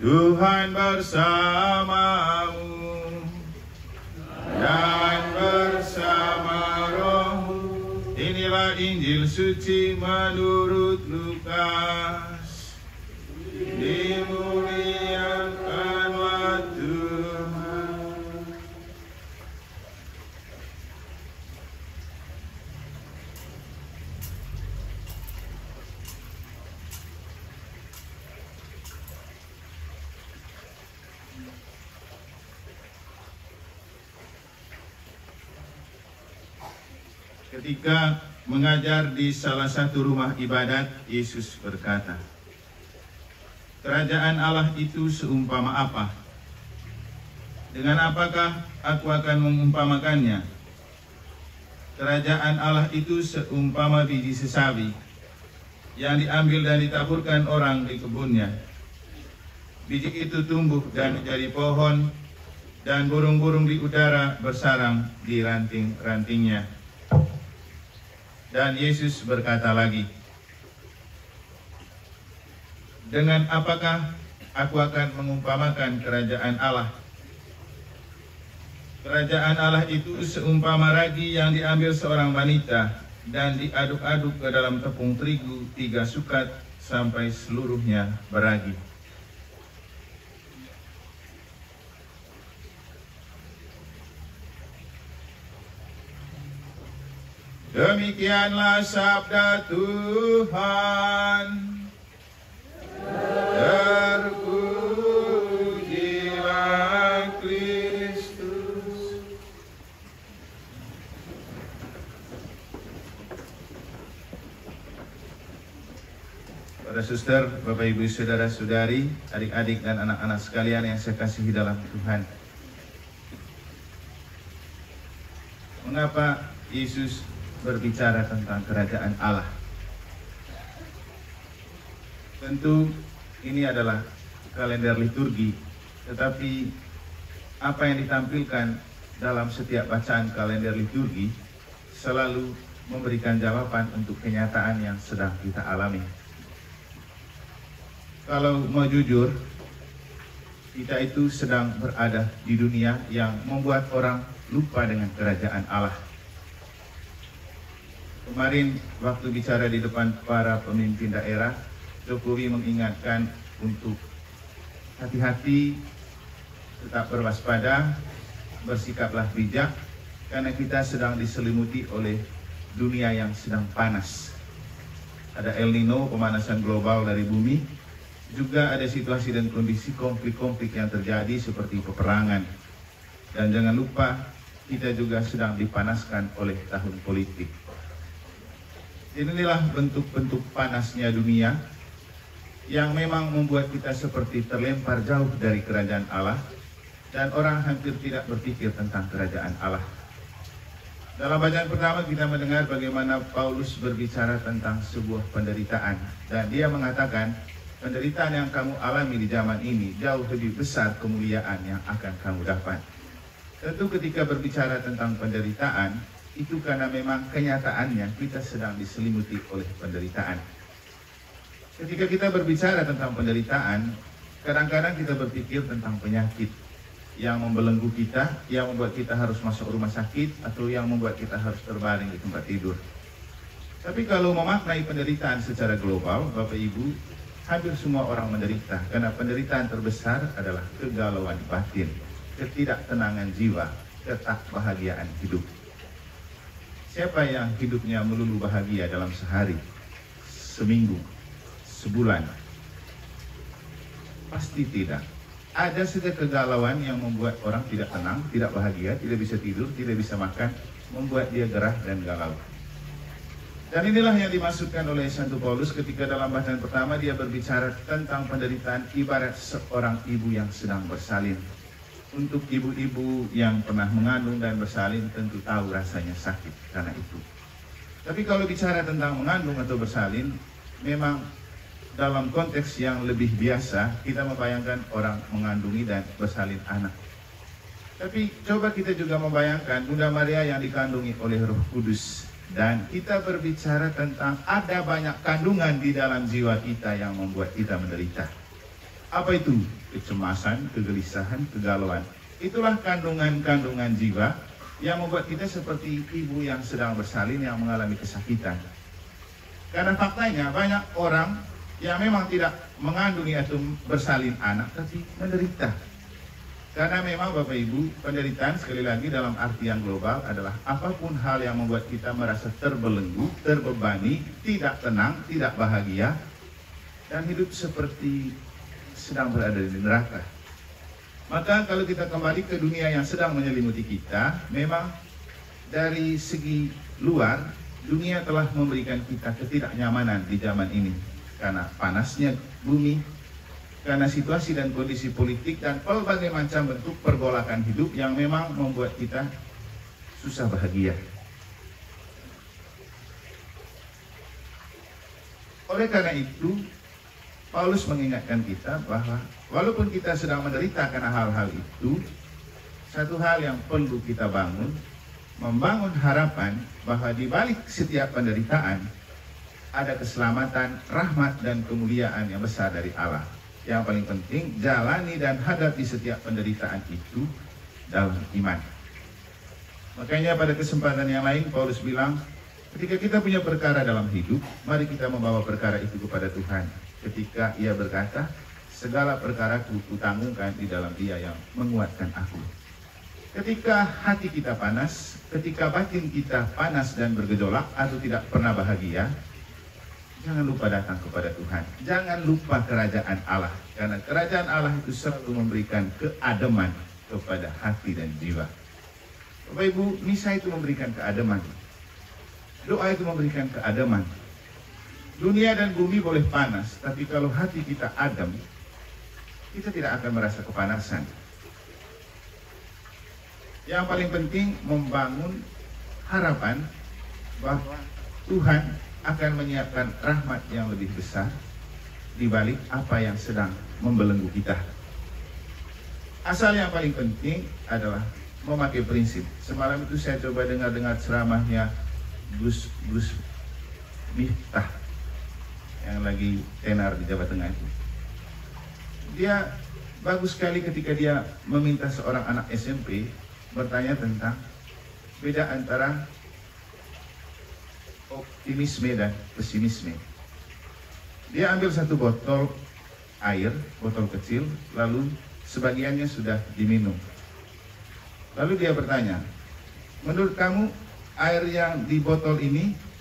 Tuhan bersamamu dan bersama rohmu. Inilah Injil suci menurut Lukas. Dimuliakanlah Tuhan. Ketika mengajar di salah satu rumah ibadat, Yesus berkata, "Kerajaan Allah itu seumpama apa? Dengan apakah aku akan mengumpamakannya? Kerajaan Allah itu seumpama biji sesawi yang diambil dan ditaburkan orang di kebunnya. Biji itu tumbuh dan menjadi pohon, dan burung-burung di udara bersarang di ranting-rantingnya." Dan Yesus berkata lagi, "Dengan apakah aku akan mengumpamakan kerajaan Allah? Kerajaan Allah itu seumpama ragi yang diambil seorang wanita dan diaduk-aduk ke dalam tepung terigu 3 sukat sampai seluruhnya beragi." Demikianlah sabda Tuhan. Terpujilah Kristus. Para suster, Bapak Ibu, saudara-saudari, adik-adik dan anak-anak sekalian yang saya kasihi dalam Tuhan. Mengapa Yesus berbicara tentang kerajaan Allah? Tentu ini adalah kalender liturgi, tetapi apa yang ditampilkan dalam setiap bacaan kalender liturgi selalu memberikan jawaban untuk kenyataan yang sedang kita alami. Kalau mau jujur, kita itu sedang berada di dunia yang membuat orang lupa dengan kerajaan Allah. Kemarin waktu bicara di depan para pemimpin daerah, Jokowi mengingatkan untuk hati-hati, tetap berwaspada, bersikaplah bijak, karena kita sedang diselimuti oleh dunia yang sedang panas. Ada El Nino, pemanasan global dari bumi, juga ada situasi dan kondisi konflik-konflik yang terjadi seperti peperangan. Dan jangan lupa, kita juga sedang dipanaskan oleh tahun politik. Inilah bentuk-bentuk panasnya dunia yang memang membuat kita seperti terlempar jauh dari kerajaan Allah, dan orang hampir tidak berpikir tentang kerajaan Allah. Dalam bacaan pertama kita mendengar bagaimana Paulus berbicara tentang sebuah penderitaan, dan dia mengatakan penderitaan yang kamu alami di zaman ini jauh lebih besar kemuliaan yang akan kamu dapat. Tentu ketika berbicara tentang penderitaan, itu karena memang kenyataannya kita sedang diselimuti oleh penderitaan. Ketika kita berbicara tentang penderitaan, kadang-kadang kita berpikir tentang penyakit yang membelenggu kita, yang membuat kita harus masuk rumah sakit, atau yang membuat kita harus terbaring di tempat tidur. Tapi kalau memaknai penderitaan secara global, Bapak Ibu, hampir semua orang menderita, karena penderitaan terbesar adalah kegalauan batin, ketidaktenangan jiwa, ketakbahagiaan hidup. Siapa yang hidupnya melulu bahagia dalam sehari, seminggu, sebulan? Pasti tidak. Ada saja kegalauan yang membuat orang tidak tenang, tidak bahagia, tidak bisa tidur, tidak bisa makan, membuat dia gerah dan galau. Dan inilah yang dimaksudkan oleh Santo Paulus ketika dalam bacaan pertama dia berbicara tentang penderitaan ibarat seorang ibu yang sedang bersalin. Untuk ibu-ibu yang pernah mengandung dan bersalin tentu tahu rasanya sakit karena itu. Tapi kalau bicara tentang mengandung atau bersalin, memang dalam konteks yang lebih biasa kita membayangkan orang mengandungi dan bersalin anak. Tapi coba kita juga membayangkan Bunda Maria yang dikandungi oleh Roh Kudus. Dan kita berbicara tentang ada banyak kandungan di dalam jiwa kita yang membuat kita menderita. Apa itu? Kecemasan, kegelisahan, kegalauan. Itulah kandungan-kandungan jiwa yang membuat kita seperti ibu yang sedang bersalin yang mengalami kesakitan. Karena faktanya banyak orang yang memang tidak mengandungi atau bersalin anak, tapi menderita. Karena memang Bapak Ibu, penderitaan sekali lagi dalam artian global adalah apapun hal yang membuat kita merasa terbelenggu, terbebani, tidak tenang, tidak bahagia, dan hidup seperti sedang berada di neraka. Maka kalau kita kembali ke dunia yang sedang menyelimuti kita, memang dari segi luar, dunia telah memberikan kita ketidaknyamanan di zaman ini. Karena panasnya bumi, karena situasi dan kondisi politik dan berbagai macam bentuk pergolakan hidup yang memang membuat kita susah bahagia. Oleh karena itu, Paulus mengingatkan kita bahwa walaupun kita sedang menderita karena hal-hal itu, satu hal yang perlu kita bangun, membangun harapan bahwa di balik setiap penderitaan ada keselamatan, rahmat, dan kemuliaan yang besar dari Allah. Yang paling penting, jalani dan hadapi setiap penderitaan itu dalam iman. Makanya pada kesempatan yang lain Paulus bilang, ketika kita punya perkara dalam hidup, mari kita membawa perkara itu kepada Tuhan. Ketika ia berkata, segala perkara kutanggungkan di dalam Dia yang menguatkan aku. Ketika hati kita panas, ketika batin kita panas dan bergejolak atau tidak pernah bahagia, jangan lupa datang kepada Tuhan. Jangan lupa kerajaan Allah. Karena kerajaan Allah itu selalu memberikan keademan kepada hati dan jiwa. Bapak Ibu, misa itu memberikan keademan. Doa itu memberikan keademan. Dunia dan bumi boleh panas, tapi kalau hati kita adem, kita tidak akan merasa kepanasan. Yang paling penting membangun harapan bahwa Tuhan akan menyiapkan rahmat yang lebih besar di balik apa yang sedang membelenggu kita. Asal yang paling penting adalah memakai prinsip. Semalam itu saya coba dengar ceramahnya Gus Miftah yang lagi tenar di Jawa Tengah itu. Dia bagus sekali ketika dia meminta seorang anak SMP bertanya tentang beda antara optimisme dan pesimisme. Dia ambil satu botol air, botol kecil, lalu sebagiannya sudah diminum. Lalu dia bertanya, menurut kamu air yang di botol ini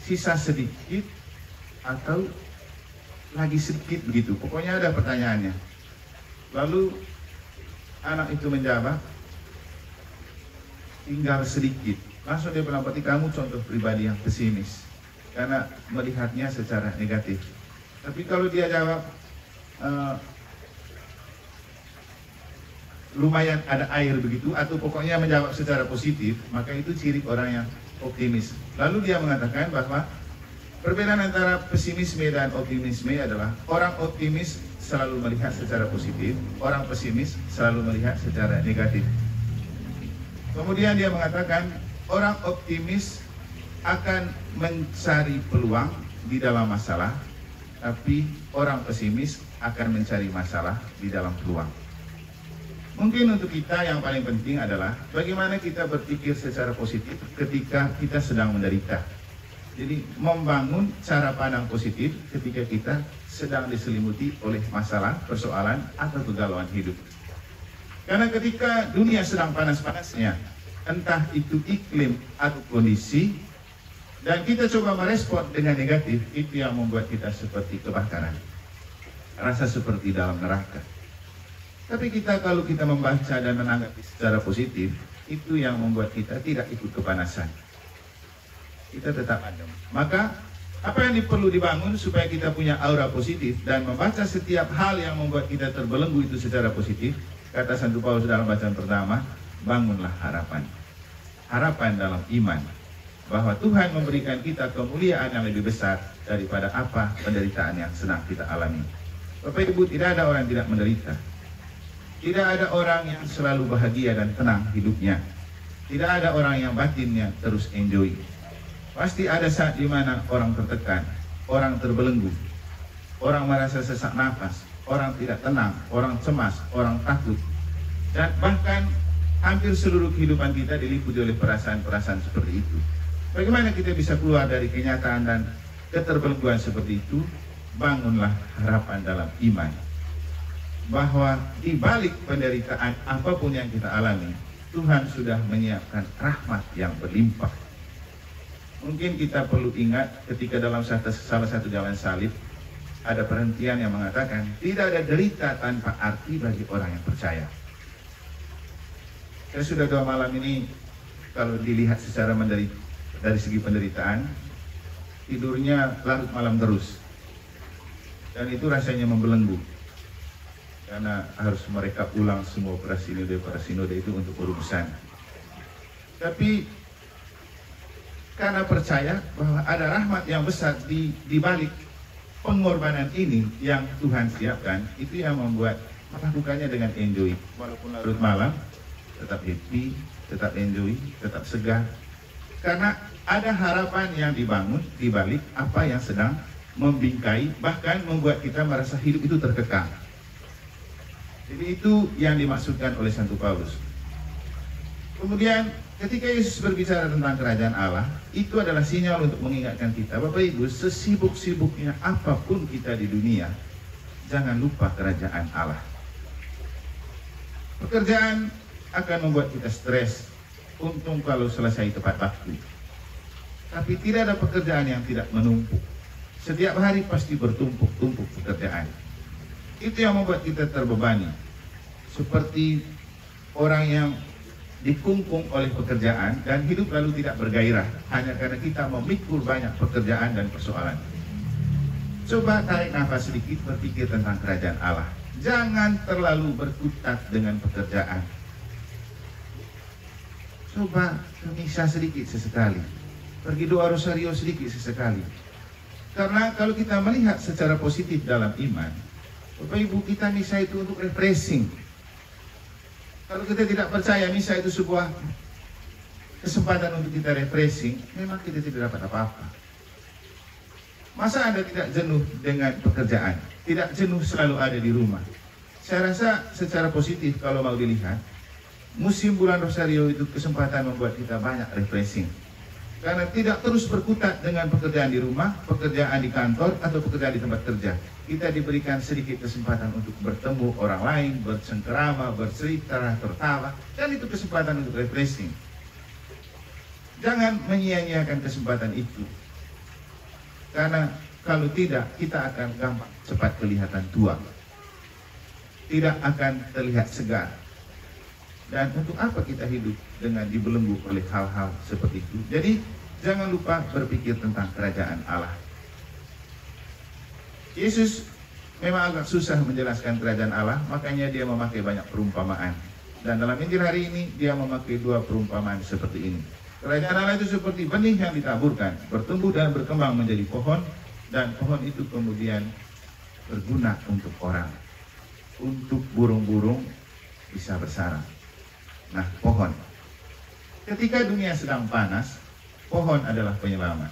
sisa sedikit atau lagi sedikit begitu? Pokoknya ada pertanyaannya. Lalu anak itu menjawab, tinggal sedikit. Langsung dia bilang, berarti kamu contoh pribadi yang pesimis karena melihatnya secara negatif. Tapi kalau dia jawab lumayan ada air begitu, atau pokoknya menjawab secara positif, maka itu ciri orang yang optimis. Lalu dia mengatakan bahwa perbedaan antara pesimisme dan optimisme adalah orang optimis selalu melihat secara positif, orang pesimis selalu melihat secara negatif. Kemudian dia mengatakan orang optimis akan mencari peluang di dalam masalah, tapi orang pesimis akan mencari masalah di dalam peluang. Mungkin untuk kita yang paling penting adalah bagaimana kita berpikir secara positif ketika kita sedang menderita. Jadi membangun cara pandang positif ketika kita sedang diselimuti oleh masalah, persoalan, atau kegalauan hidup. Karena ketika dunia sedang panas-panasnya, entah itu iklim atau kondisi, dan kita coba merespon dengan negatif, itu yang membuat kita seperti kebakaran. Rasa seperti dalam neraka. Tapi kalau kita membaca dan menanggapi secara positif, itu yang membuat kita tidak ikut kepanasan. Kita tetap adem. Maka, apa yang perlu dibangun supaya kita punya aura positif dan membaca setiap hal yang membuat kita terbelenggu itu secara positif, kata Santo Paulus dalam bacaan pertama, bangunlah harapan. Harapan dalam iman. Bahwa Tuhan memberikan kita kemuliaan yang lebih besar daripada apa penderitaan yang sedang kita alami. Bapak Ibu, tidak ada orang yang tidak menderita. Tidak ada orang yang selalu bahagia dan tenang hidupnya. Tidak ada orang yang batinnya terus enjoy. Pasti ada saat di mana orang tertekan, orang terbelenggu, orang merasa sesak nafas, orang tidak tenang, orang cemas, orang takut, dan bahkan hampir seluruh kehidupan kita diliputi oleh perasaan-perasaan seperti itu. Bagaimana kita bisa keluar dari kenyataan dan keterbelengguan seperti itu? Bangunlah harapan dalam iman, bahwa di balik penderitaan apapun yang kita alami, Tuhan sudah menyiapkan rahmat yang berlimpah. Mungkin kita perlu ingat ketika dalam salah satu jalan salib ada perhentian yang mengatakan tidak ada derita tanpa arti bagi orang yang percaya. Saya sudah 2 malam ini, kalau dilihat secara dari segi penderitaan, tidurnya larut malam terus, dan itu rasanya membelenggu karena harus mereka ulang semua para sinode itu untuk urusan. Tapi karena percaya bahwa ada rahmat yang besar di balik pengorbanan ini yang Tuhan siapkan, itu yang membuat melakukannya dengan enjoy. Walaupun larut malam, tetap happy, tetap enjoy, tetap segar. Karena ada harapan yang dibangun di balik apa yang sedang membingkai, bahkan membuat kita merasa hidup itu terkekang. Jadi itu yang dimaksudkan oleh Santo Paulus. Kemudian ketika Yesus berbicara tentang kerajaan Allah, itu adalah sinyal untuk mengingatkan kita, Bapak Ibu, sesibuk-sibuknya apapun kita di dunia, jangan lupa kerajaan Allah. Pekerjaan akan membuat kita stres, untung kalau selesai tepat waktu. Tapi tidak ada pekerjaan yang tidak menumpuk. Setiap hari pasti bertumpuk-tumpuk pekerjaan. Itu yang membuat kita terbebani, seperti orang yang dikungkung oleh pekerjaan dan hidup lalu tidak bergairah hanya karena kita memikul banyak pekerjaan dan persoalan. Coba tarik nafas sedikit, berpikir tentang kerajaan Allah. Jangan terlalu berkutat dengan pekerjaan. Coba misa sedikit sesekali, pergi doa rosario sedikit sesekali. Karena kalau kita melihat secara positif dalam iman, Bapak Ibu, kita misa itu untuk refreshing. Kalau kita tidak percaya misa itu sebuah kesempatan untuk kita refreshing, memang kita tidak dapat apa-apa. Masa Anda tidak jenuh dengan pekerjaan, tidak jenuh selalu ada di rumah? Saya rasa secara positif kalau mau dilihat, musim bulan Rosario itu kesempatan membuat kita banyak refreshing. Karena tidak terus berkutat dengan pekerjaan di rumah, pekerjaan di kantor, atau pekerjaan di tempat kerja. Kita diberikan sedikit kesempatan untuk bertemu orang lain, bercengkerama, bercerita, tertawa, dan itu kesempatan untuk refreshing. Jangan menyia-nyiakan kesempatan itu. Karena kalau tidak, kita akan gampang cepat kelihatan tua. Tidak akan terlihat segar. Dan untuk apa kita hidup dengan dibelenggu oleh hal-hal seperti itu? Jadi jangan lupa berpikir tentang kerajaan Allah. Yesus memang agak susah menjelaskan kerajaan Allah, makanya dia memakai banyak perumpamaan. Dan dalam Injil hari ini dia memakai 2 perumpamaan seperti ini. Kerajaan Allah itu seperti benih yang ditaburkan, bertumbuh dan berkembang menjadi pohon, dan pohon itu kemudian berguna untuk orang, untuk burung-burung bisa bersarang. Nah, pohon. Ketika dunia sedang panas, pohon adalah penyelamat.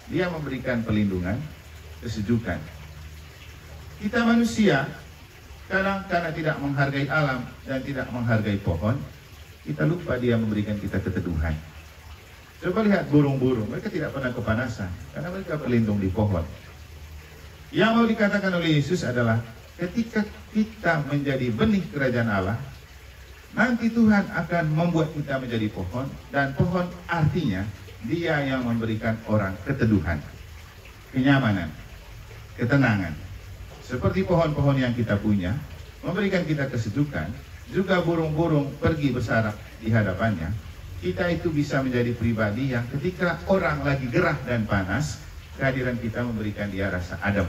Dia memberikan perlindungan, kesejukan. Kita manusia, kadang karena tidak menghargai alam dan tidak menghargai pohon, kita lupa dia memberikan kita keteduhan. Coba lihat burung-burung, mereka tidak pernah kepanasan, karena mereka berlindung di pohon. Yang mau dikatakan oleh Yesus adalah, ketika kita menjadi benih kerajaan Allah, nanti Tuhan akan membuat kita menjadi pohon, dan pohon artinya dia yang memberikan orang keteduhan, kenyamanan, ketenangan. Seperti pohon-pohon yang kita punya, memberikan kita kesejukan, juga burung-burung pergi bersarang di hadapannya. Kita itu bisa menjadi pribadi yang ketika orang lagi gerah dan panas, kehadiran kita memberikan dia rasa adem.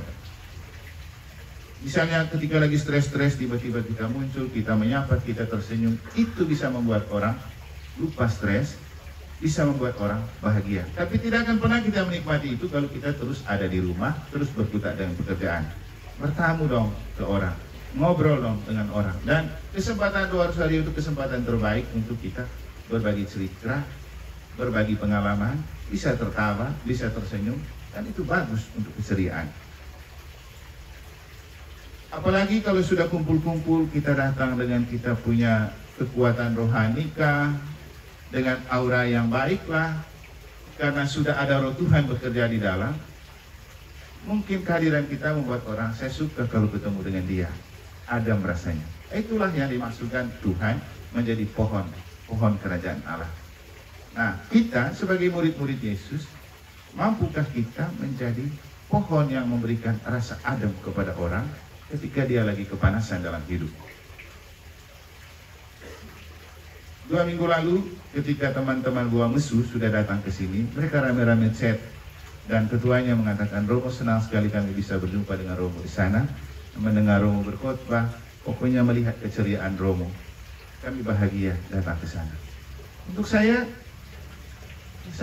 Misalnya ketika lagi stres-stres, tiba-tiba kita muncul, kita menyapa, kita tersenyum, itu bisa membuat orang lupa stres, bisa membuat orang bahagia. Tapi tidak akan pernah kita menikmati itu kalau kita terus ada di rumah, terus berkutat dengan pekerjaan. Bertamu dong ke orang, ngobrol dong dengan orang. Dan kesempatan doa rosario itu kesempatan terbaik untuk kita berbagi cerita, berbagi pengalaman, bisa tertawa, bisa tersenyum, Kan itu bagus untuk keceriaan. Apalagi kalau sudah kumpul-kumpul, kita datang dengan kita punya kekuatan rohani kah, dengan aura yang baiklah, karena sudah ada roh Tuhan bekerja di dalam. Mungkin kehadiran kita membuat orang, saya suka kalau ketemu dengan dia, adem rasanya. Itulah yang dimaksudkan Tuhan menjadi pohon kerajaan Allah. Nah, kita sebagai murid-murid Yesus, mampukah kita menjadi pohon yang memberikan rasa adem kepada orang ketika dia lagi kepanasan dalam hidup? 2 minggu lalu, ketika teman-teman Gua Mesu sudah datang ke sini, mereka rame-rame chat, dan ketuanya mengatakan, Romo senang sekali kami bisa berjumpa dengan Romo di sana, mendengar Romo berkhotbah, pokoknya melihat keceriaan Romo. Kami bahagia datang ke sana. Untuk saya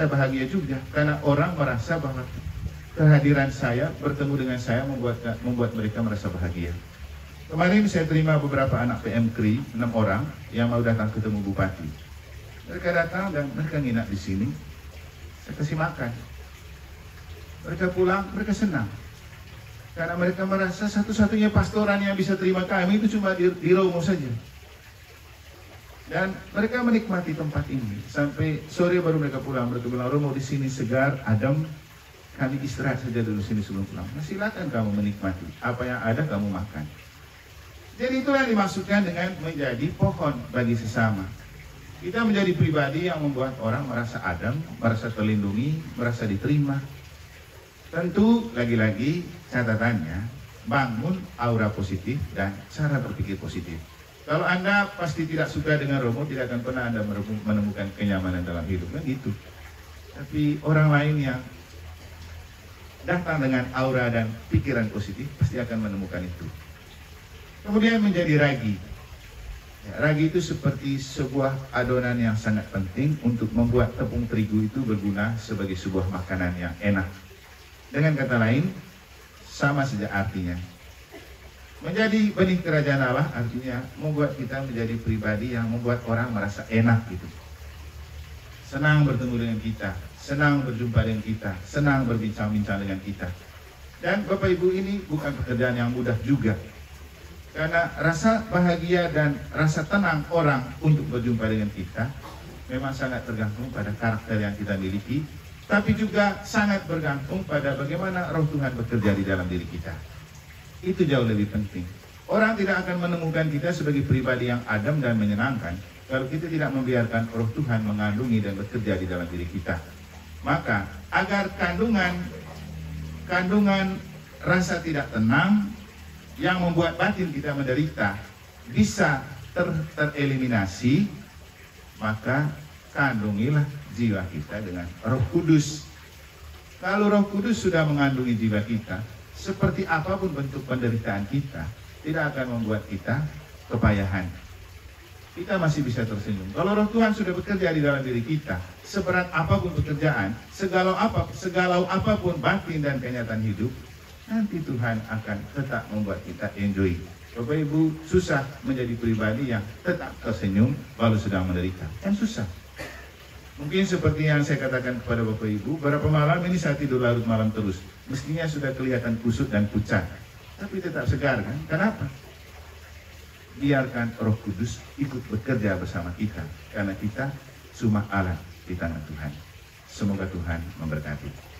bahagia juga, karena orang merasa bahwa kehadiran saya, bertemu dengan saya membuat mereka merasa bahagia. Kemarin saya terima beberapa anak PM KRI, 6 orang yang mau datang ketemu Bupati. Mereka datang dan mereka nginap di sini. Saya kasih makan. Mereka pulang, mereka senang. Karena mereka merasa satu-satunya pastoran yang bisa terima kami itu cuma di Romo saja. Dan mereka menikmati tempat ini. Sampai sore baru mereka pulang. Mereka bilang, Romo di sini segar, adem. Kami istirahat saja dulu sini sebelum pulang. Nah, silakan kamu menikmati. Apa yang ada kamu makan. Jadi itulah yang dimaksudkan dengan menjadi pohon bagi sesama. Kita menjadi pribadi yang membuat orang merasa adem, merasa terlindungi, merasa diterima. Tentu lagi-lagi catatannya, bangun aura positif dan cara berpikir positif. Kalau Anda pasti tidak suka dengan Romo, tidak akan pernah Anda menemukan kenyamanan dalam hidup, kan gitu. Tapi orang lain yang datang dengan aura dan pikiran positif pasti akan menemukan itu. Kemudian menjadi ragi. Ya, ragi itu seperti sebuah adonan yang sangat penting untuk membuat tepung terigu itu berguna sebagai sebuah makanan yang enak. Dengan kata lain, sama saja artinya. Menjadi benih kerajaan Allah artinya membuat kita menjadi pribadi yang membuat orang merasa enak gitu. Senang bertemu dengan kita, senang berjumpa dengan kita, senang berbincang-bincang dengan kita. Dan Bapak Ibu, ini bukan pekerjaan yang mudah juga. Karena rasa bahagia dan rasa tenang orang untuk berjumpa dengan kita memang sangat tergantung pada karakter yang kita miliki, tapi juga sangat bergantung pada bagaimana roh Tuhan bekerja di dalam diri kita. Itu jauh lebih penting. Orang tidak akan menemukan kita sebagai pribadi yang adem dan menyenangkan kalau kita tidak membiarkan roh Tuhan mengandungi dan bekerja di dalam diri kita. Maka agar kandungan rasa tidak tenang yang membuat batin kita menderita bisa tereliminasi, maka kandungilah jiwa kita dengan Roh Kudus. Kalau Roh Kudus sudah mengandungi jiwa kita, seperti apapun bentuk penderitaan kita, tidak akan membuat kita kepayahan. Kita masih bisa tersenyum. Kalau Roh Tuhan sudah bekerja di dalam diri kita, seberat apapun pekerjaan, segalau apapun batin dan kenyataan hidup, nanti Tuhan akan tetap membuat kita enjoy. Bapak Ibu, susah menjadi pribadi yang tetap tersenyum walau sedang menderita. Kan susah. Mungkin seperti yang saya katakan kepada Bapak Ibu, beberapa malam ini saya tidur larut malam terus. Mestinya sudah kelihatan kusut dan pucat, tapi tetap segar kan? Kenapa? Biarkan Roh Kudus ikut bekerja bersama kita, karena kita cuma alat di tangan Tuhan. Semoga Tuhan memberkati.